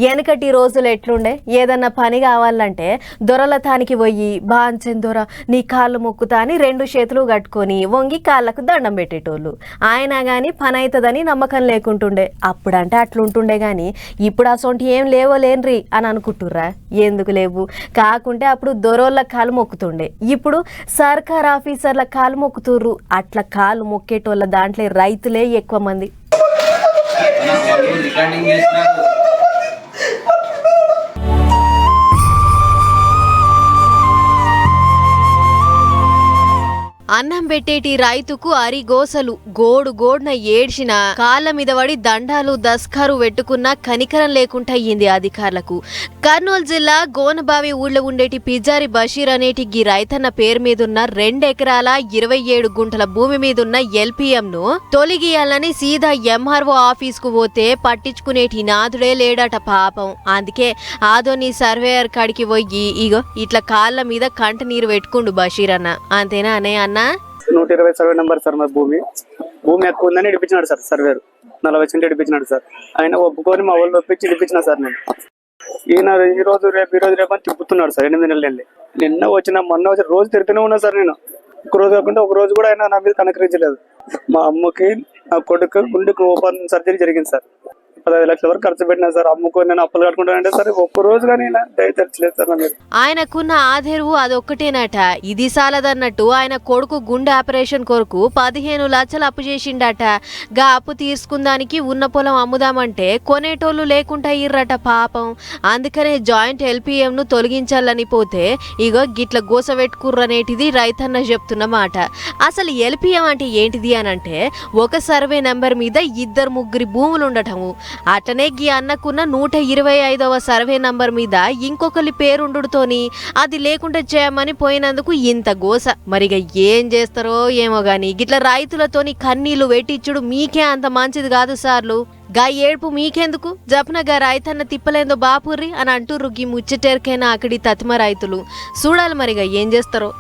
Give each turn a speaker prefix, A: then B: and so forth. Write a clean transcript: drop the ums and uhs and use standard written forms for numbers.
A: వెనకటి రోజులు ఎట్లుండే ఏదన్నా పని కావాలంటే దొరల తానికి పోయి బాంచెన్ దొర నీ కాళ్ళు మొక్కుతా అని 2 చేతులు కట్టుకొని వంగి కాళ్ళకు దండం పెట్టేటోళ్ళు. ఆయన కానీ పని అవుతుందని నమ్మకం లేకుంటుండే. అప్పుడంటే అట్లుంటుండే కానీ ఇప్పుడు అసొంటి ఏం లేవోలేన్రి అని అనుకుంటుర్రా? ఎందుకు లేవు, కాకుంటే అప్పుడు దొరోళ్ళ కాలు మొక్కుతుండే, ఇప్పుడు సర్కార్ ఆఫీసర్ల కాలు మొక్కుతుర్రు. అట్లా కాలు మొక్కేటోళ్ళ దాంట్లో రైతులే ఎక్కువ మంది. అన్నం పెట్టేటి రైతుకు అరిగోసలు గోడున ఏడ్చిన కాళ్ళ మీద పడి దండాలు దస్కారు పెట్టుకున్న కనికరం లేకుండా అయ్యింది అధికారులకు. కర్నూలు జిల్లా గోనబావి ఊళ్ళో ఉండేటి పిజారి బషీర్ అనేటి గీ రైతన్న పేరు మీదున్న 2 ఎకరాల 27 గుంటల భూమి మీదున్న LPM ను తొలగియాలని సీదా MRO ఆఫీస్ కు పోతే పట్టించుకునేటి నాదుడే లేడట పాపం. అందుకే ఆదోని సర్వేయర్ కాడికి పోయి ఇగో ఇట్లా కాళ్ళ మీద కంట నీరు పెట్టుకుండు బషీర్ అన్న. అంతేనా అనే అన్న?
B: 120 సర్వే నెంబర్ సార్. మా భూమి ఎక్కువ ఉందని ఇడిపించినాడు సార్ సర్వేర్. 40 సెంట్లు ఇడిపించినాడు సార్. ఆయన ఒప్పుకొని మా వాళ్ళు ఒప్పించి ఇడిపించిన సార్. నేను ఈయన ఈ రోజు రేపు అని తిప్పుతున్నాడు సార్. 8 నెలలు వెళ్ళి మొన్న వచ్చి రోజు తిరుగుతూనే ఉన్నా సార్. నేను ఒక రోజు కాకుండా ఒక రోజు కూడా ఆయన నా మీద కనకరించలేదు. మా అమ్మకి నా కొడుకు గుండెకు ఓపెన్ సర్జరీ జరిగింది సార్. 15 లక్షల వరకు ఖర్చు పెట్టినా సార్. అమ్ముకొని నేను అప్పులు కట్టుకుంటానంటే సరే ఒక్క రోజు కానీ దయతెరచలేదు సార్.
A: ఆయనకున్న ఆధెరువు అదొక్కటేనట. ఇది సాలదన్నట్టు ఆయన కొడుకు గుండె ఆపరేషన్ కొరకు 15 లక్షలు అప్పు చేసిండట. గా అప్పు తీసుకుందానికి ఉన్న పొలం అమ్ముదామంటే కొనేటోళ్లు లేకుండా ఇర్రట పాపం. అందుకనే జాయింట్ LPM ను తొలగించాలని పోతే ఇగో గిట్ల గోసపెట్టుకుర్రనేటిది రైతన్న చెప్తున్న మాట. అసలు LPM అంటే ఏంటిది అనంటే ఒక సర్వే నెంబర్ మీద 2-3 భూములు ఉండటము. అట్లనే గీ అన్నకున్న 125వ సర్వే నంబర్ మీద ఇంకొకరి పేరుండుతోని అది లేకుండా చేయమని పోయినందుకు ఇంత గోస. మరిగా ఏం చేస్తారో ఏమో గాని గిట్ల రైతులతోని కన్నీళ్లు వెట్టిచ్చుడు మీకే అంత మంచిది కాదు సార్లు. గా ఏడుపు మీకెందుకు? జపనగా రైతన్న తిప్పలేందో బాపుర్రి అని అంటుర్రు గీ ముచ్చటేరికైనా అక్కడి తతిమ రైతులు. చూడాలి మరిగా ఏం చేస్తారో.